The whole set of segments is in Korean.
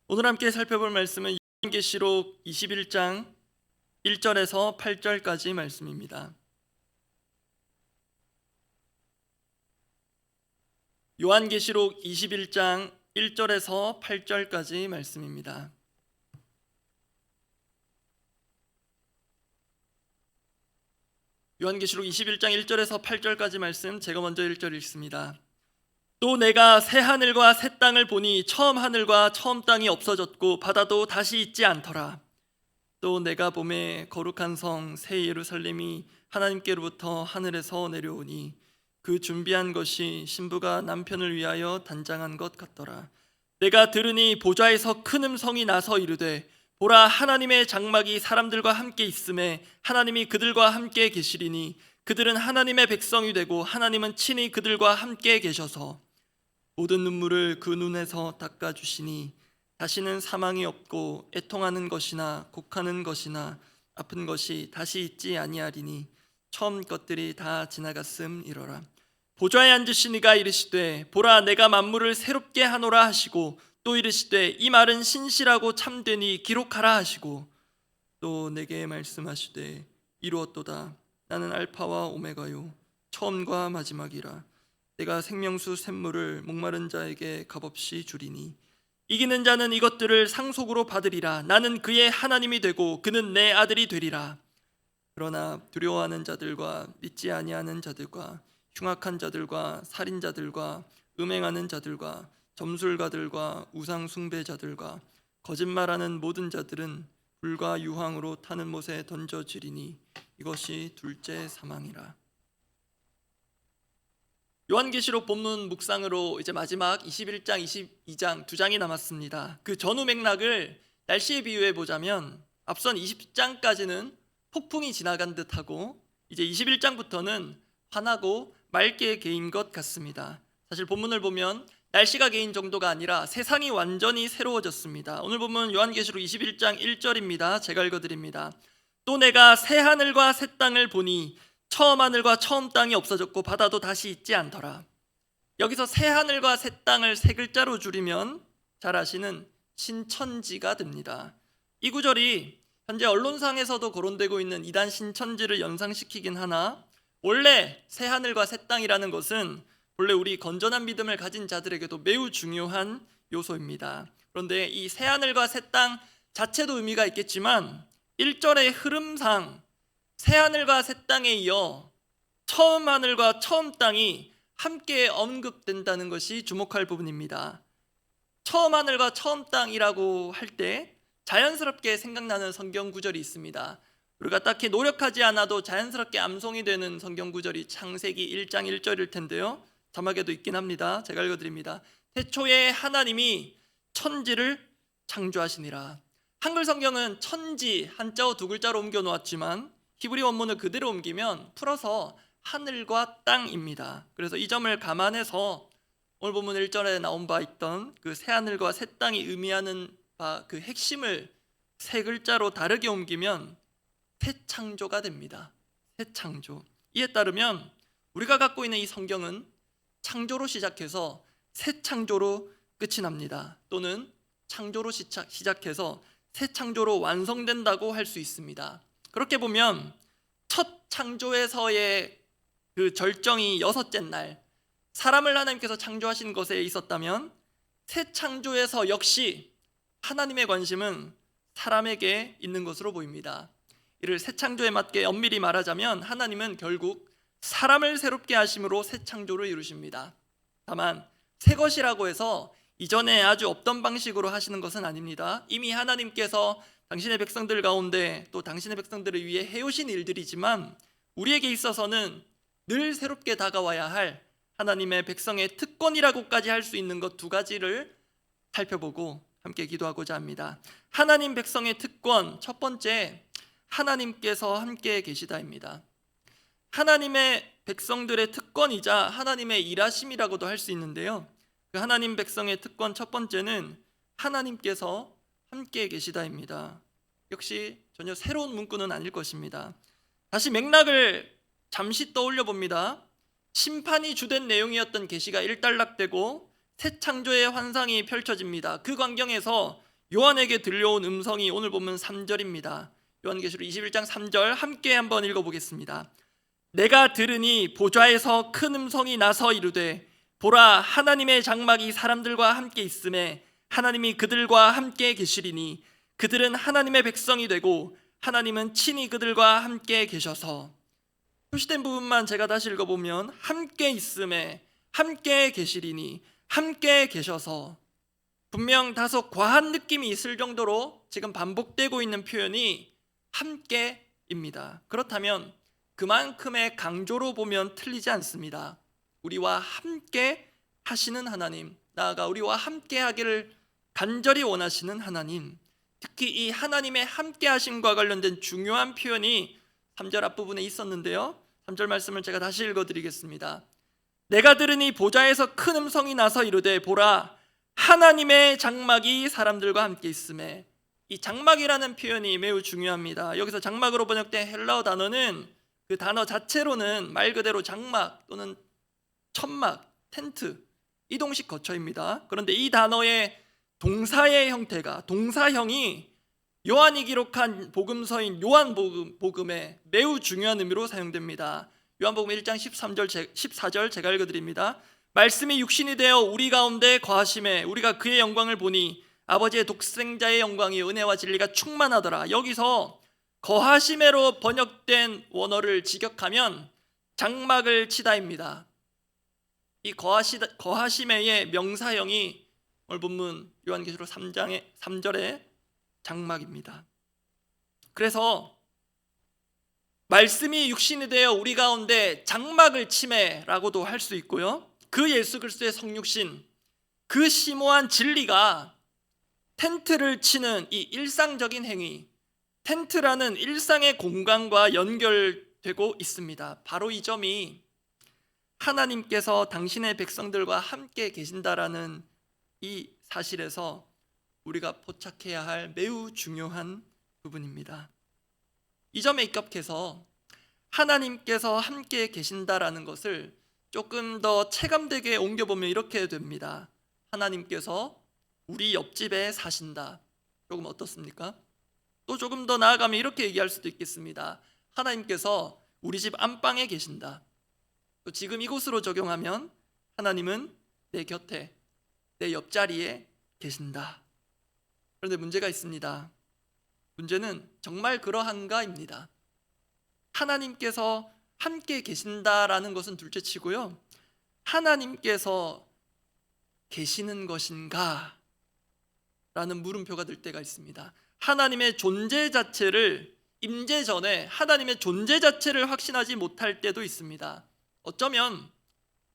오늘 함께 살펴볼 말씀은 요한계시록 21장 1절에서 8절까지 말씀입니다. 요한계시록 21장 1절에서 8절까지 말씀입니다. 요한계시록 21장 1절에서 8절까지 말씀, 제가 먼저 1절 읽습니다. 또 내가 새 하늘과 새 땅을 보니 처음 하늘과 처음 땅이 없어졌고 바다도 다시 있지 않더라. 또 내가 보매 거룩한 성 새 예루살렘이 하나님께로부터 하늘에서 내려오니 그 준비한 것이 신부가 남편을 위하여 단장한 것 같더라. 내가 들으니 보좌에서 큰 음성이 나서 이르되 보라, 하나님의 장막이 사람들과 함께 있음에 하나님이 그들과 함께 계시리니 그들은 하나님의 백성이 되고 하나님은 친히 그들과 함께 계셔서 모든 눈물을 그 눈에서 닦아주시니 다시는 사망이 없고 애통하는 것이나 곡하는 것이나 아픈 것이 다시 있지 아니하리니 처음 것들이 다 지나갔음이로라. 보좌에 앉으신 이가 이르시되 보라, 내가 만물을 새롭게 하노라 하시고 또 이르시되 이 말은 신실하고 참되니 기록하라 하시고 또 내게 말씀하시되 이루었도다. 나는 알파와 오메가요 처음과 마지막이라. 내가 생명수 샘물을 목마른 자에게 값없이 주리니 이기는 자는 이것들을 상속으로 받으리라. 나는 그의 하나님이 되고 그는 내 아들이 되리라. 그러나 두려워하는 자들과 믿지 아니하는 자들과 흉악한 자들과 살인자들과 음행하는 자들과 점술가들과 우상 숭배자들과 거짓말하는 모든 자들은 불과 유황으로 타는 못에 던져지리니 이것이 둘째 사망이라. 요한계시록 본문 묵상으로 이제 마지막 21장, 22장 두 장이 남았습니다. 그 전후 맥락을 날씨에 비유해 보자면 앞선 20장까지는 폭풍이 지나간 듯하고 이제 21장부터는 환하고 맑게 개인 것 같습니다. 사실 본문을 보면 날씨가 개인 정도가 아니라 세상이 완전히 새로워졌습니다. 오늘 본문 요한계시록 21장 1절입니다. 제가 읽어드립니다. 또 내가 새 하늘과 새 땅을 보니 처음 하늘과 처음 땅이 없어졌고 바다도 다시 있지 않더라. 여기서 새 하늘과 새 땅을 세 글자로 줄이면 잘 아시는 신천지가 됩니다. 이 구절이 현재 언론상에서도 거론되고 있는 이단 신천지를 연상시키긴 하나 원래 새 하늘과 새 땅이라는 것은 원래 우리 건전한 믿음을 가진 자들에게도 매우 중요한 요소입니다. 그런데 이 새 하늘과 새 땅 자체도 의미가 있겠지만 1절의 흐름상 새 하늘과 새 땅에 이어 처음 하늘과 처음 땅이 함께 언급된다는 것이 주목할 부분입니다. 처음 하늘과 처음 땅이라고 할 때 자연스럽게 생각나는 성경 구절이 있습니다. 우리가 딱히 노력하지 않아도 자연스럽게 암송이 되는 성경 구절이 창세기 1장 1절일 텐데요. 자막에도 있긴 합니다. 제가 읽어드립니다. 태초에 하나님이 천지를 창조하시니라. 한글 성경은 천지 한자어 두 글자로 옮겨 놓았지만 히브리 원문을 그대로 옮기면 풀어서 하늘과 땅입니다. 그래서 이 점을 감안해서 오늘 본문 1절에 나온 바 있던 그 새 하늘과 새 땅이 의미하는 바 그 핵심을 세 글자로 다르게 옮기면 새 창조가 됩니다. 새 창조. 이에 따르면 우리가 갖고 있는 이 성경은 창조로 시작해서 새 창조로 끝이 납니다. 또는 창조로 시작해서 새 창조로 완성된다고 할 수 있습니다. 그렇게 보면 첫 창조에서의 그 절정이 여섯째 날 사람을 하나님께서 창조하신 것에 있었다면 새 창조에서 역시 하나님의 관심은 사람에게 있는 것으로 보입니다. 이를 새 창조에 맞게 엄밀히 말하자면 하나님은 결국 사람을 새롭게 하심으로 새 창조를 이루십니다. 다만 새 것이라고 해서 이전에 아주 없던 방식으로 하시는 것은 아닙니다. 이미 하나님께서 당신의 백성들 가운데 또 당신의 백성들을 위해 해오신 일들이지만 우리에게 있어서는 늘 새롭게 다가와야 할 하나님의 백성의 특권이라고까지 할 수 있는 것 두 가지를 살펴보고 함께 기도하고자 합니다. 하나님 백성의 특권, 첫 번째, 하나님께서 함께 계시다입니다. 하나님의 백성들의 특권이자 하나님의 일하심이라고도 할 수 있는데요. 그 하나님 백성의 특권 첫 번째는 하나님께서 함께 계시다입니다. 역시 전혀 새로운 문구는 아닐 것입니다. 다시 맥락을 잠시 떠올려 봅니다. 심판이 주된 내용이었던 계시가 일단락되고 새 창조의 환상이 펼쳐집니다. 그 광경에서 요한에게 들려온 음성이 오늘 보면 3절입니다. 요한계시록 21장 3절 함께 한번 읽어보겠습니다. 내가 들으니 보좌에서 큰 음성이 나서 이르되 보라, 하나님의 장막이 사람들과 함께 있음에 하나님이 그들과 함께 계시리니 그들은 하나님의 백성이 되고 하나님은 친히 그들과 함께 계셔서. 표시된 부분만 제가 다시 읽어보면 함께 있음에 함께 계시리니 함께 계셔서, 분명 다소 과한 느낌이 있을 정도로 지금 반복되고 있는 표현이 함께입니다. 그렇다면 그만큼의 강조로 보면 틀리지 않습니다. 우리와 함께 하시는 하나님, 나아가 우리와 함께 하기를 간절히 원하시는 하나님, 특히 이 하나님의 함께 하심과 관련된 중요한 표현이 3절 앞부분에 있었는데요, 3절 말씀을 제가 다시 읽어드리겠습니다. 내가 들으니 보좌에서 큰 음성이 나서 이르되 보라, 하나님의 장막이 사람들과 함께 있음에. 이 장막이라는 표현이 매우 중요합니다. 여기서 장막으로 번역된 헬라어 단어는 그 단어 자체로는 말 그대로 장막 또는 천막, 텐트, 이동식 거처입니다. 그런데 이 단어의 동사의 형태가, 동사형이 요한이 기록한 복음서인 요한복음에 매우 중요한 의미로 사용됩니다. 요한복음 1장 14절 제가 읽어드립니다. 말씀이 육신이 되어 우리 가운데 거하심에 우리가 그의 영광을 보니 아버지의 독생자의 영광이 은혜와 진리가 충만하더라. 여기서 거하심에로 번역된 원어를 직역하면 장막을 치다입니다. 이 거하심에의 명사형이 오늘 본문 요한계시록 3장의 3절의 장막입니다. 그래서 말씀이 육신이 되어 우리 가운데 장막을 치매라고도 할 수 있고요, 그 예수 그리스도의 성육신, 그 심오한 진리가 텐트를 치는 이 일상적인 행위, 텐트라는 일상의 공간과 연결되고 있습니다. 바로 이 점이 하나님께서 당신의 백성들과 함께 계신다라는 이 사실에서 우리가 포착해야 할 매우 중요한 부분입니다. 이 점에 입각해서 하나님께서 함께 계신다라는 것을 조금 더 체감되게 옮겨보면 이렇게 됩니다. 하나님께서 우리 옆집에 사신다. 조금 어떻습니까? 또 조금 더 나아가면 이렇게 얘기할 수도 있겠습니다. 하나님께서 우리 집 안방에 계신다. 또 지금 이곳으로 적용하면 하나님은 내 곁에, 내 옆자리에 계신다. 그런데 문제가 있습니다. 문제는 정말 그러한가입니다. 하나님께서 함께 계신다라는 것은 둘째치고요, 하나님께서 계시는 것인가? 라는 물음표가 들 때가 있습니다. 하나님의 존재 자체를, 임재 전에 하나님의 존재 자체를 확신하지 못할 때도 있습니다. 어쩌면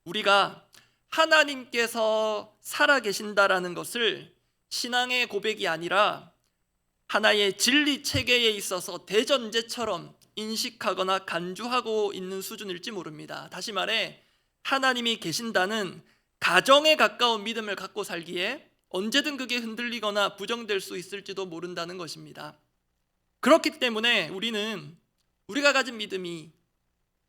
우리가 하나님께서 살아계신다라는 것을 신앙의 고백이 아니라 하나의 진리 체계에 있어서 대전제처럼 인식하거나 간주하고 있는 수준일지 모릅니다. 다시 말해, 하나님이 계신다는 가정에 가까운 믿음을 갖고 살기에 언제든 그게 흔들리거나 부정될 수 있을지도 모른다는 것입니다. 그렇기 때문에 우리가 가진 믿음이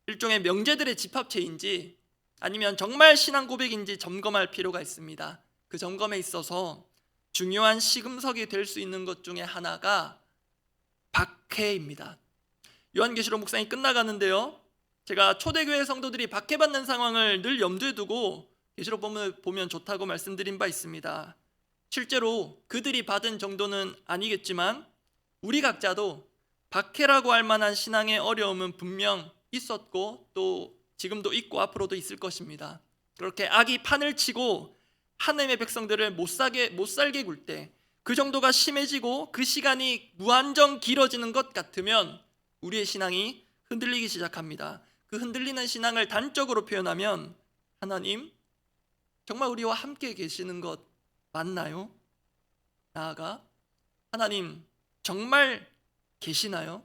일종의 명제들의 집합체인지 아니면 정말 신앙 고백인지 점검할 필요가 있습니다. 그 점검에 있어서 중요한 시금석이 될 수 있는 것 중에 하나가 박해입니다. 요한계시록 묵상이 끝나가는데요, 제가 초대교회 성도들이 박해받는 상황을 늘 염두에 두고 계시록 보면 좋다고 말씀드린 바 있습니다. 실제로 그들이 받은 정도는 아니겠지만 우리 각자도 박해라고 할 만한 신앙의 어려움은 분명 있었고 또 지금도 있고 앞으로도 있을 것입니다. 그렇게 악이 판을 치고 하나님의 백성들을 못 살게 굴 때, 그 정도가 심해지고 그 시간이 무한정 길어지는 것 같으면 우리의 신앙이 흔들리기 시작합니다. 그 흔들리는 신앙을 단적으로 표현하면, 하나님 정말 우리와 함께 계시는 것 맞나요? 나아가 하나님 정말 계시나요?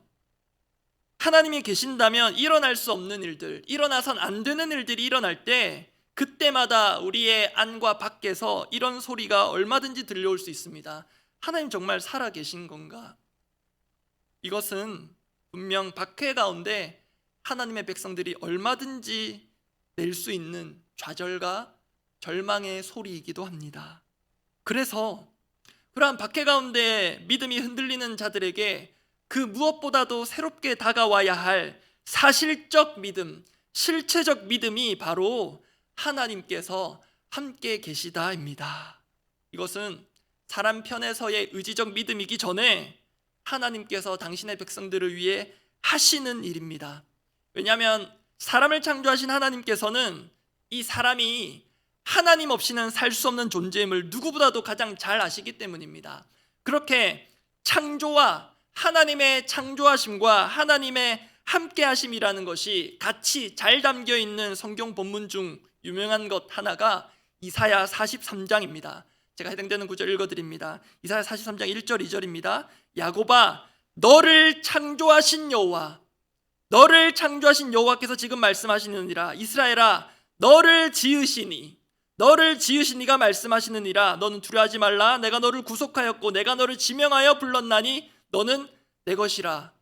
하나님이 계신다면 일어날 수 없는 일들, 일어나선 안 되는 일들이 일어날 때 그때마다 우리의 안과 밖에서 이런 소리가 얼마든지 들려올 수 있습니다. 하나님 정말 살아 계신 건가? 이것은 분명 박해 가운데 하나님의 백성들이 얼마든지 낼 수 있는 좌절과 절망의 소리이기도 합니다. 그래서 그러한 박해 가운데 믿음이 흔들리는 자들에게 그 무엇보다도 새롭게 다가와야 할 사실적 믿음, 실체적 믿음이 바로 하나님께서 함께 계시다입니다. 이것은 사람 편에서의 의지적 믿음이기 전에 하나님께서 당신의 백성들을 위해 하시는 일입니다. 왜냐하면 사람을 창조하신 하나님께서는 이 사람이 하나님 없이는 살 수 없는 존재임을 누구보다도 가장 잘 아시기 때문입니다. 그렇게 창조와 하나님의 창조하심과 하나님의 함께하심이라는 것이 같이 잘 담겨 있는 성경 본문 중 유명한 것 하나가 이사야 43장입니다. 제가 해당되는 구절 읽어드립니다. 이사야 43장 1절 2절입니다. 야곱아, 너를 창조하신 여호와, 너를 창조하신 여호와께서 지금 말씀하시느니라. 이스라엘아, 너를 지으신 이가 말씀하시느니라. 너는 두려워하지 말라. 내가 너를 구속하였고 내가 너를 지명하여 불렀나니 너는 내 것이라.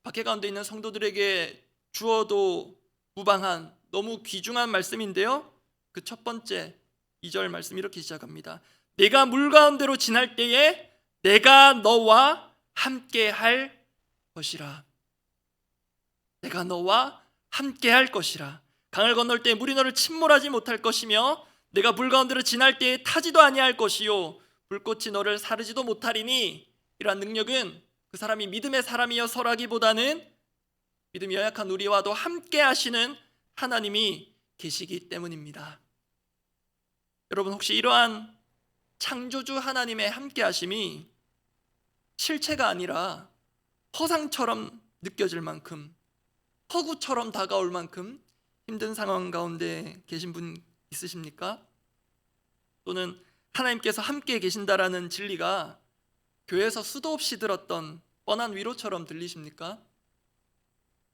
박해 가운데 있는 성도들에게 주어도 무방한 너무 귀중한 말씀인데요, 그 첫 번째 2절 말씀 이렇게 시작합니다. 내가 물 가운데로 지날 때에 내가 너와 함께 할 것이라. 내가 너와 함께 할 것이라. 강을 건널 때 물이 너를 침몰하지 못할 것이며 내가 물 가운데로 지날 때에 타지도 아니할 것이요 불꽃이 너를 사르지도 못하리니. 이러한 능력은 그 사람이 믿음의 사람이어서라기보다는 믿음이 연약한 우리와도 함께 하시는 하나님이 계시기 때문입니다. 여러분, 혹시 이러한 창조주 하나님의 함께 하심이 실체가 아니라 허상처럼 느껴질 만큼, 허구처럼 다가올 만큼 힘든 상황 가운데 계신 분 있으십니까? 또는 하나님께서 함께 계신다라는 진리가 교회에서 수도 없이 들었던 뻔한 위로처럼 들리십니까?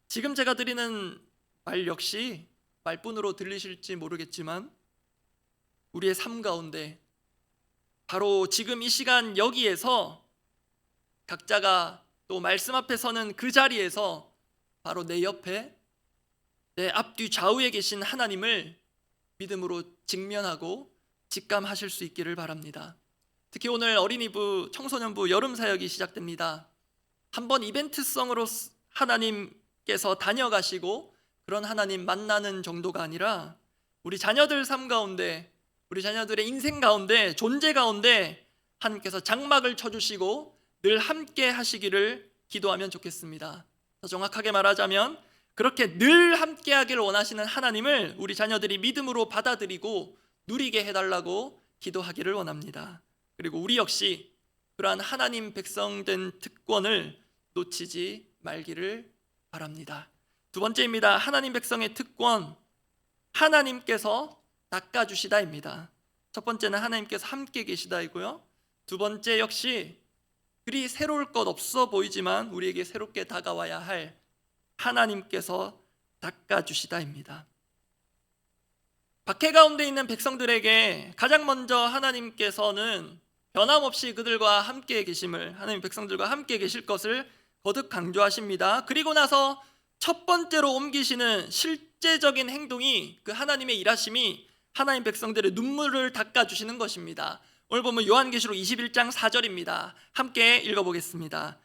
지금 제가 드리는 말 역시 말뿐으로 들리실지 모르겠지만 우리의 삶 가운데 바로 지금 이 시간 여기에서 각자가 또 말씀 앞에 서는 그 자리에서 바로 내 옆에, 내 앞뒤 좌우에 계신 하나님을 믿음으로 직면하고 직감하실 수 있기를 바랍니다. 특히 오늘 어린이부, 청소년부 여름 사역이 시작됩니다. 한번 이벤트성으로 하나님께서 다녀가시고 그런 하나님 만나는 정도가 아니라 우리 자녀들 삶 가운데, 우리 자녀들의 인생 가운데, 존재 가운데 하나님께서 장막을 쳐주시고 늘 함께 하시기를 기도하면 좋겠습니다. 더 정확하게 말하자면 그렇게 늘 함께 하기를 원하시는 하나님을 우리 자녀들이 믿음으로 받아들이고 누리게 해달라고 기도하기를 원합니다. 그리고 우리 역시 그러한 하나님 백성된 특권을 놓치지 말기를 바랍니다. 두 번째입니다. 하나님 백성의 특권, 하나님께서 닦아주시다입니다. 첫 번째는 하나님께서 함께 계시다이고요, 두 번째 역시 그리 새로울 것 없어 보이지만 우리에게 새롭게 다가와야 할 하나님께서 닦아주시다입니다. 박해 가운데 있는 백성들에게 가장 먼저 하나님께서는 변함없이 그들과 함께 계심을, 하나님 백성들과 함께 계실 것을 거듭 강조하십니다. 그리고 나서 첫 번째로 옮기시는 실제적인 행동이, 그 하나님의 일하심이 하나님 백성들의 눈물을 닦아주시는 것입니다. 오늘 보면 요한계시록 21장 4절입니다. 함께 읽어보겠습니다.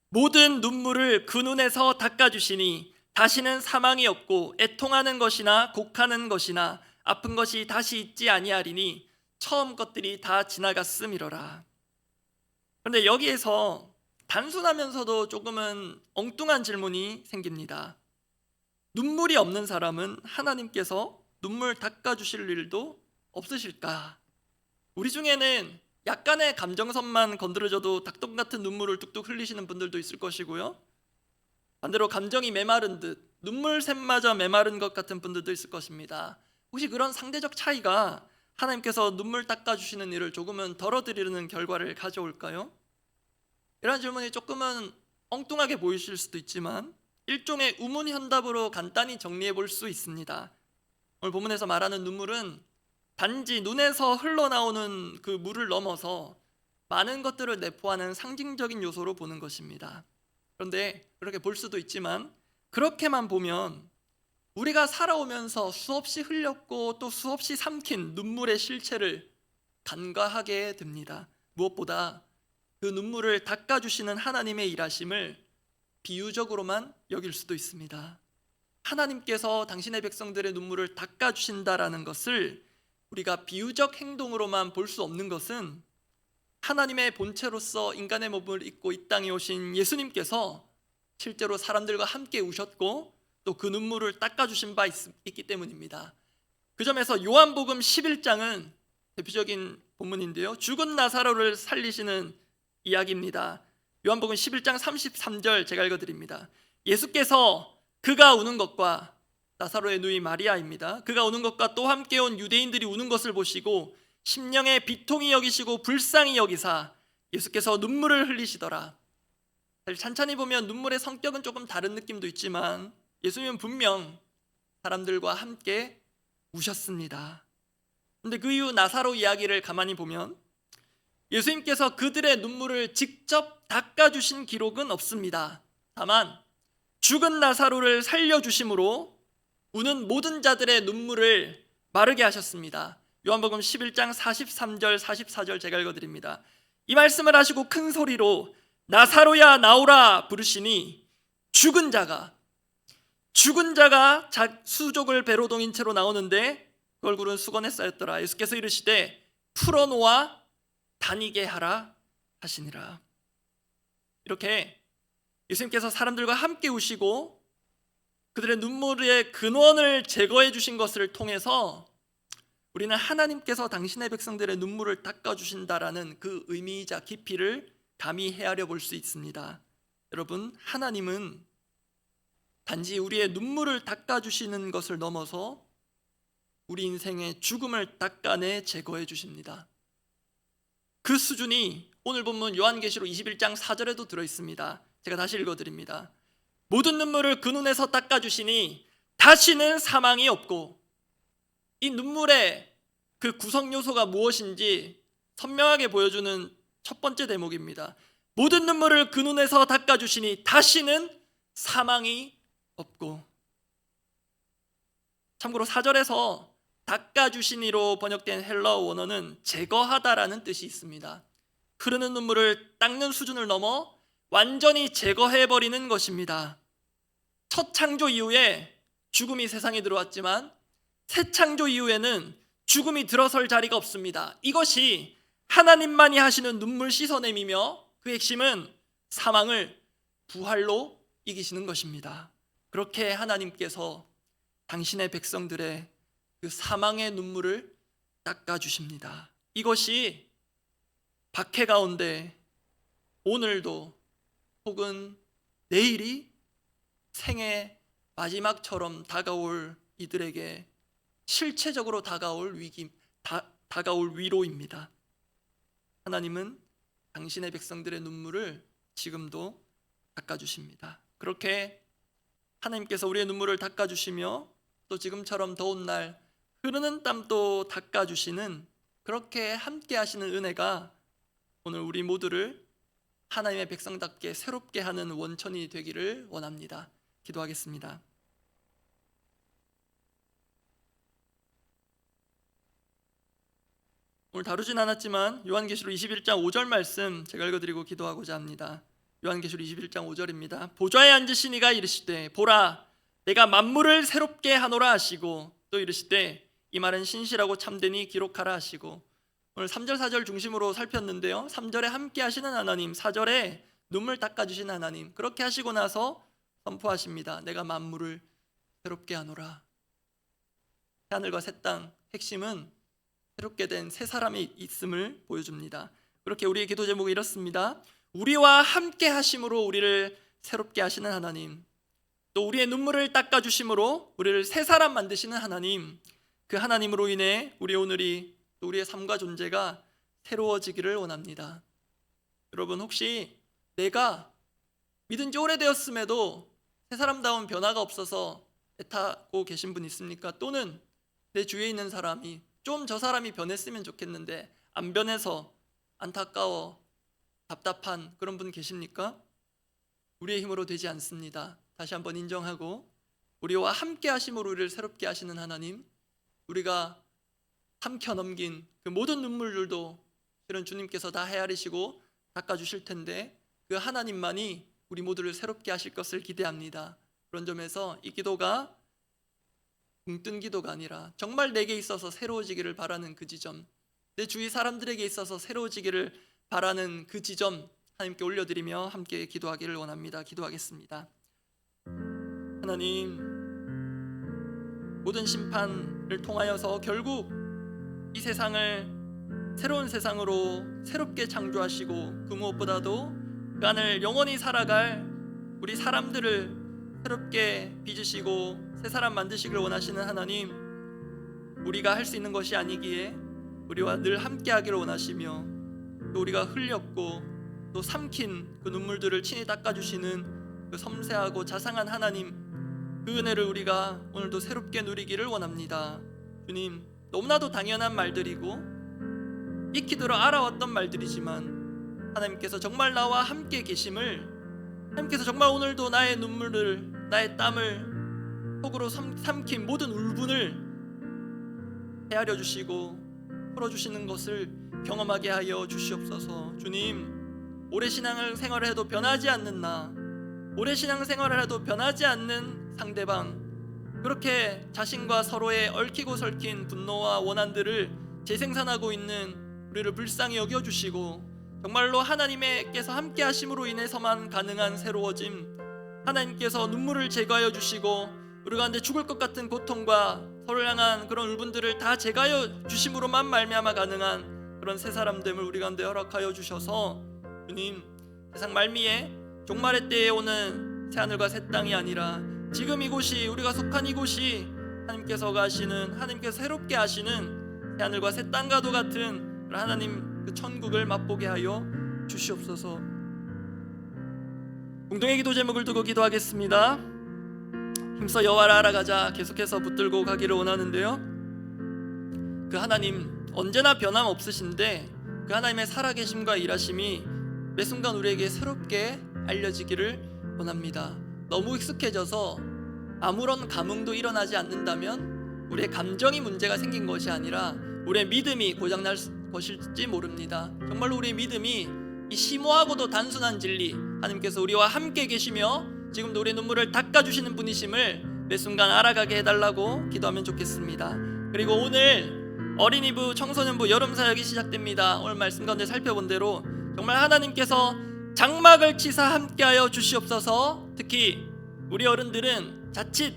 모든 눈물을 그 눈에서 닦아주시니 다시는 사망이 없고 애통하는 것이나 곡하는 것이나 아픈 것이 다시 있지 아니하리니 처음 것들이 다 지나갔음이로라. 그런데 여기에서 단순하면서도 조금은 엉뚱한 질문이 생깁니다. 눈물이 없는 사람은 하나님께서 눈물 닦아주실 일도 없으실까? 우리 중에는 약간의 감정선만 건드려져도 닭똥 같은 눈물을 뚝뚝 흘리시는 분들도 있을 것이고요, 반대로 감정이 메마른 듯 눈물샘마저 메마른 것 같은 분들도 있을 것입니다. 혹시 그런 상대적 차이가 하나님께서 눈물 닦아주시는 일을 조금은 덜어드리는 결과를 가져올까요? 이런 질문이 조금은 엉뚱하게 보이실 수도 있지만 일종의 우문현답으로 간단히 정리해 볼 수 있습니다. 오늘 본문에서 말하는 눈물은 단지 눈에서 흘러나오는 그 물을 넘어서 많은 것들을 내포하는 상징적인 요소로 보는 것입니다. 그런데 그렇게 볼 수도 있지만 그렇게만 보면 우리가 살아오면서 수없이 흘렸고 또 수없이 삼킨 눈물의 실체를 간과하게 됩니다. 무엇보다 그 눈물을 닦아주시는 하나님의 일하심을 비유적으로만 여길 수도 있습니다. 하나님께서 당신의 백성들의 눈물을 닦아주신다라는 것을 우리가 비유적 행동으로만 볼 수 없는 것은 하나님의 본체로서 인간의 몸을 입고 이 땅에 오신 예수님께서 실제로 사람들과 함께 우셨고 또 그 눈물을 닦아주신 바 있기 때문입니다. 그 점에서 요한복음 11장은 대표적인 본문인데요, 죽은 나사로를 살리시는 이야기입니다. 요한복음 11장 33절 제가 읽어드립니다. 예수께서 그가 우는 것과, 나사로의 누이 마리아입니다, 그가 우는 것과 또 함께 온 유대인들이 우는 것을 보시고 심령에 비통히 여기시고 불쌍히 여기사 예수께서 눈물을 흘리시더라. 찬찬히 보면 눈물의 성격은 조금 다른 느낌도 있지만 예수님은 분명 사람들과 함께 우셨습니다. 그런데 그 이후 나사로 이야기를 가만히 보면 예수님께서 그들의 눈물을 직접 닦아주신 기록은 없습니다. 다만 죽은 나사로를 살려주심으로 우는 모든 자들의 눈물을 마르게 하셨습니다. 요한복음 11장 43절 44절 제가 읽어드립니다. 이 말씀을 하시고 큰 소리로 나사로야 나오라 부르시니 죽은 자가 수족을 배로 동인 채로 나오는데 그 얼굴은 수건에 쌓였더라. 예수께서 이르시되 풀어놓아 다니게 하라 하시니라. 이렇게 예수님께서 사람들과 함께 우시고 그들의 눈물의 근원을 제거해 주신 것을 통해서 우리는 하나님께서 당신의 백성들의 눈물을 닦아주신다라는 그 의미이자 깊이를 감히 헤아려 볼 수 있습니다. 여러분, 하나님은 단지 우리의 눈물을 닦아주시는 것을 넘어서 우리 인생의 죽음을 닦아내 제거해 주십니다. 그 수준이 오늘 본문 요한계시록 21장 4절에도 들어있습니다. 제가 다시 읽어드립니다. 모든 눈물을 그 눈에서 닦아주시니 다시는 사망이 없고, 이 눈물의 그 구성 요소가 무엇인지 선명하게 보여주는 첫 번째 대목입니다. 모든 눈물을 그 눈에서 닦아주시니 다시는 사망이 없고. 참고로 4절에서 닦아주시니로 번역된 헬라어 원어는 제거하다라는 뜻이 있습니다. 흐르는 눈물을 닦는 수준을 넘어 완전히 제거해버리는 것입니다. 첫 창조 이후에 죽음이 세상에 들어왔지만 새 창조 이후에는 죽음이 들어설 자리가 없습니다. 이것이 하나님만이 하시는 눈물 씻어냄이며 그 핵심은 사망을 부활로 이기시는 것입니다. 그렇게 하나님께서 당신의 백성들의 그 사망의 눈물을 닦아주십니다. 이것이 박해 가운데 오늘도 혹은 내일이 생의 마지막처럼 다가올 이들에게 실체적으로 다가올 위로입니다. 하나님은 당신의 백성들의 눈물을 지금도 닦아주십니다. 그렇게 하나님께서 우리의 눈물을 닦아주시며 또 지금처럼 더운 날 흐르는 땀도 닦아주시는, 그렇게 함께 하시는 은혜가 오늘 우리 모두를 하나님의 백성답게 새롭게 하는 원천이 되기를 원합니다. 기도하겠습니다. 오늘 다루진 않았지만 요한계시록 21장 5절 말씀 제가 읽어드리고 기도하고자 합니다. 요한계시록 21장 5절입니다. 보좌에 앉으신 이가 이르시되 보라 내가 만물을 새롭게 하노라 하시고, 또 이르시되 이 말은 신실하고 참되니 기록하라 하시고. 오늘 3절 4절 중심으로 살폈는데요, 3절에 함께 하시는 하나님, 4절에 눈물 닦아주신 하나님, 그렇게 하시고 나서 선포하십니다. 내가 만물을 새롭게 하노라. 하늘과 새 땅, 핵심은 새롭게 된 새 사람이 있음을 보여줍니다. 그렇게 우리의 기도 제목이 이렇습니다. 우리와 함께 하심으로 우리를 새롭게 하시는 하나님, 또 우리의 눈물을 닦아주심으로 우리를 새 사람 만드시는 하나님, 그 하나님으로 인해 우리의 오늘이, 또 우리의 삶과 존재가 새로워지기를 원합니다. 여러분, 혹시 내가 믿은 지 오래되었음에도 새 사람다운 변화가 없어서 애타고 계신 분 있습니까? 또는 내 주위에 있는 사람이 좀 저 사람이 변했으면 좋겠는데 안 변해서 안타까워 답답한 그런 분 계십니까? 우리의 힘으로 되지 않습니다. 다시 한번 인정하고, 우리와 함께 하심으로 우리를 새롭게 하시는 하나님, 우리가 삼켜 넘긴 그 모든 눈물들도 실은 주님께서 다 헤아리시고 닦아주실 텐데 그 하나님만이 우리 모두를 새롭게 하실 것을 기대합니다. 그런 점에서 이 기도가 붕뜬 기도가 아니라 정말 내게 있어서 새로워지기를 바라는 그 지점, 내 주위 사람들에게 있어서 새로워지기를 바라는 그 지점 하나님께 올려드리며 함께 기도하기를 원합니다. 기도하겠습니다. 하나님, 모든 심판을 통하여서 결국 이 세상을 새로운 세상으로 새롭게 창조하시고 그 무엇보다도 그 안을 영원히 살아갈 우리 사람들을 새롭게 빚으시고 새 사람 만드시길 원하시는 하나님, 우리가 할 수 있는 것이 아니기에 우리와 늘 함께 하기를 원하시며 또 우리가 흘렸고 또 삼킨 그 눈물들을 친히 닦아주시는 그 섬세하고 자상한 하나님, 그 은혜를 우리가 오늘도 새롭게 누리기를 원합니다. 주님, 너무나도 당연한 말들이고 익히들어 알아왔던 말들이지만 하나님께서 정말 나와 함께 계심을, 하나님께서 정말 오늘도 나의 눈물을, 나의 땀을 속으로 삼킨 모든 울분을 헤아려 주시고 풀어주시는 것을 경험하게 하여 주시옵소서. 주님, 오래 신앙생활을 해도 변하지 않는 나, 오래 신앙생활을 해도 변하지 않는 상대방, 그렇게 자신과 서로의 얽히고 설킨 분노와 원한들을 재생산하고 있는 우리를 불쌍히 여겨주시고 정말로 하나님께서 함께 하심으로 인해서만 가능한 새로워짐, 하나님께서 눈물을 제거하여 주시고 우리 가운데 죽을 것 같은 고통과 서로를 향한 그런 울분들을 다 제거하여 주심으로만 말미암아 가능한 그런 새 사람됨을 우리 가운데 허락하여 주셔서 주님, 세상 말미에 종말의 때에 오는 새하늘과 새 땅이 아니라 지금 이곳이, 우리가 속한 이곳이 하나님께서 가시는, 하나님께서 새롭게 하시는 새하늘과 새 땅과도 같은 하나님 그 천국을 맛보게 하여 주시옵소서. 공동의 기도 제목을 두고 기도하겠습니다. 힘써 여호와를 알아가자 계속해서 붙들고 가기를 원하는데요, 그 하나님 언제나 변함없으신데 그 하나님의 살아계심과 일하심이 매 순간 우리에게 새롭게 알려지기를 원합니다. 너무 익숙해져서 아무런 감흥도 일어나지 않는다면 우리의 감정이 문제가 생긴 것이 아니라 우리의 믿음이 고장날 것일지 모릅니다. 정말로 우리의 믿음이 이 심오하고도 단순한 진리, 하나님께서 우리와 함께 계시며 지금도 우리의 눈물을 닦아주시는 분이심을 매 순간 알아가게 해달라고 기도하면 좋겠습니다. 그리고 오늘 어린이부, 청소년부 여름 사역이 시작됩니다. 오늘 말씀 가운데 살펴본 대로 정말 하나님께서 장막을 치사 함께하여 주시옵소서. 특히 우리 어른들은 자칫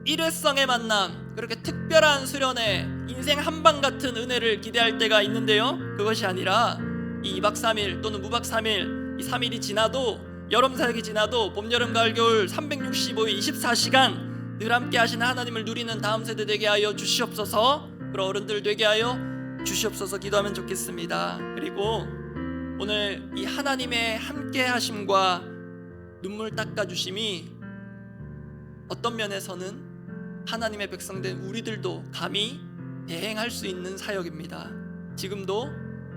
일회성의 만남, 그렇게 특별한 수련회, 인생 한방 같은 은혜를 기대할 때가 있는데요, 그것이 아니라 이 2박 3일 또는 무박 3일, 이 3일이 지나도, 여름 사역이 지나도 봄, 여름, 가을, 겨울 365일 24시간 늘 함께 하시는 하나님을 누리는 다음 세대 되게 하여 주시옵소서. 그런 어른들 되게 하여 주시옵소서 기도하면 좋겠습니다. 그리고 오늘 이 하나님의 함께 하심과 눈물 닦아주심이 어떤 면에서는 하나님의 백성된 우리들도 감히 대행할 수 있는 사역입니다. 지금도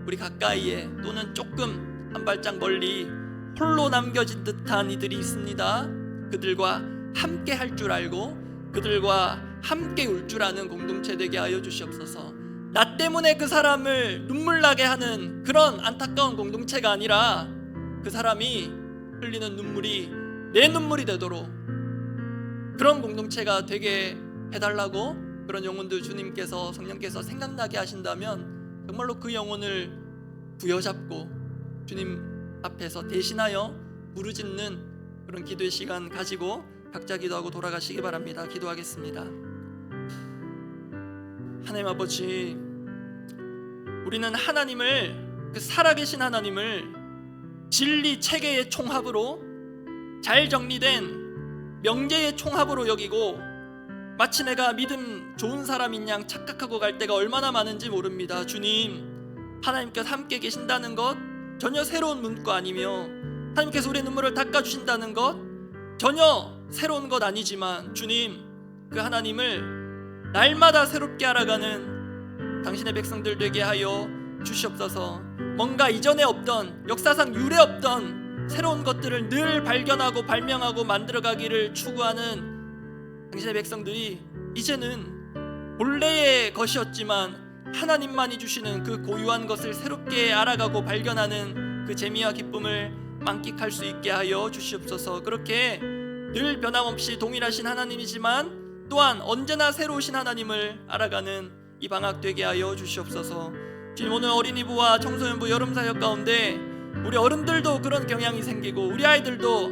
우리 가까이에 또는 조금 한 발짝 멀리 홀로 남겨진 듯한 이들이 있습니다. 그들과 함께 할 줄 알고 그들과 함께 울 줄 아는 공동체 되게 하여 주시옵소서. 나 때문에 그 사람을 눈물 나게 하는 그런 안타까운 공동체가 아니라 그 사람이 흘리는 눈물이 내 눈물이 되도록 그런 공동체가 되게 해달라고, 그런 영혼들 주님께서, 성령께서 생각나게 하신다면 정말로 그 영혼을 부여잡고 주님 앞에서 대신하여 부르짖는 그런 기도의 시간 가지고 각자 기도하고 돌아가시기 바랍니다. 기도하겠습니다. 하나님 아버지, 우리는 하나님을, 그 살아계신 하나님을 진리 체계의 총합으로, 잘 정리된 명제의 총합으로 여기고 마치 내가 믿음 좋은 사람인 양 착각하고 갈 때가 얼마나 많은지 모릅니다. 주님, 하나님께서 함께 계신다는 것 전혀 새로운 문구 아니며 하나님께서 우리의 눈물을 닦아주신다는 것 전혀 새로운 것 아니지만 주님, 그 하나님을 날마다 새롭게 알아가는 당신의 백성들 되게 하여 주시옵소서. 뭔가 이전에 없던, 역사상 유례 없던 새로운 것들을 늘 발견하고 발명하고 만들어가기를 추구하는 당신의 백성들이 이제는 본래의 것이었지만 하나님만이 주시는 그 고유한 것을 새롭게 알아가고 발견하는 그 재미와 기쁨을 만끽할 수 있게 하여 주시옵소서. 그렇게 늘 변함없이 동일하신 하나님이지만 또한 언제나 새로우신 하나님을 알아가는 이 방학 되게 하여 주시옵소서. 주님, 오늘 어린이부와 청소년부 여름사역 가운데 우리 어른들도 그런 경향이 생기고 우리 아이들도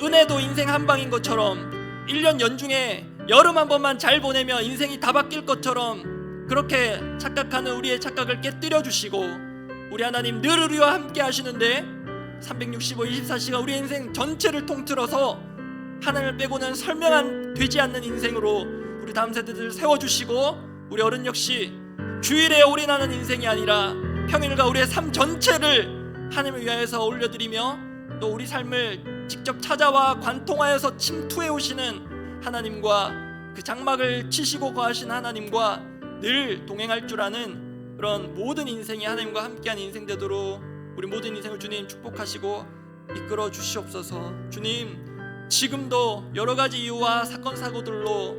은혜도 인생 한방인 것처럼 1년 연중에 여름 한 번만 잘 보내면 인생이 다 바뀔 것처럼 그렇게 착각하는 우리의 착각을 깨뜨려 주시고, 우리 하나님 늘 우리와 함께 하시는데 365, 24시간 우리 인생 전체를 통틀어서 하나님을 빼고는 설명 되지 않는 인생으로 우리 다음 세대들을 세워주시고, 우리 어른 역시 주일에 올인하는 인생이 아니라 평일과 우리의 삶 전체를 하나님을 위하여서 올려드리며 또 우리 삶을 직접 찾아와 관통하여서 침투해 오시는 하나님과 그 장막을 치시고 거하신 하나님과 늘 동행할 줄 아는 그런 모든 인생이 하나님과 함께한 인생 되도록 우리 모든 인생을 주님 축복하시고 이끌어 주시옵소서. 주님, 지금도 여러 가지 이유와 사건 사고들로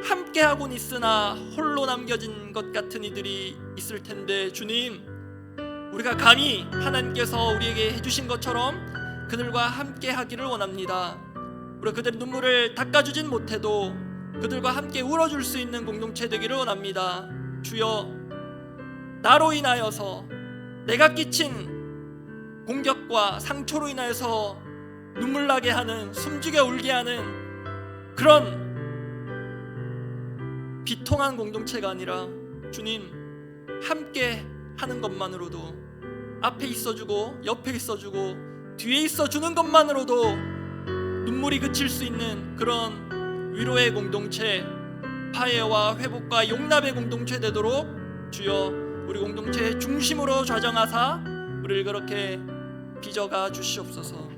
함께하곤 있으나 홀로 남겨진 것 같은 이들이 있을 텐데, 주님, 우리가 감히 하나님께서 우리에게 해주신 것처럼 그들과 함께하기를 원합니다. 우리가 그들의 눈물을 닦아주진 못해도 그들과 함께 울어줄 수 있는 공동체 되기를 원합니다. 주여, 나로 인하여서 내가 끼친 공격과 상처로 인하여서 눈물 나게 하는, 숨죽여 울게 하는 그런 비통한 공동체가 아니라 주님, 함께 하는 것만으로도, 앞에 있어주고 옆에 있어주고 뒤에 있어주는 것만으로도 눈물이 그칠 수 있는 그런 위로의 공동체, 화해와 회복과 용납의 공동체 되도록 주여 우리 공동체의 중심으로 좌정하사 우리를 그렇게 빚어가 주시옵소서.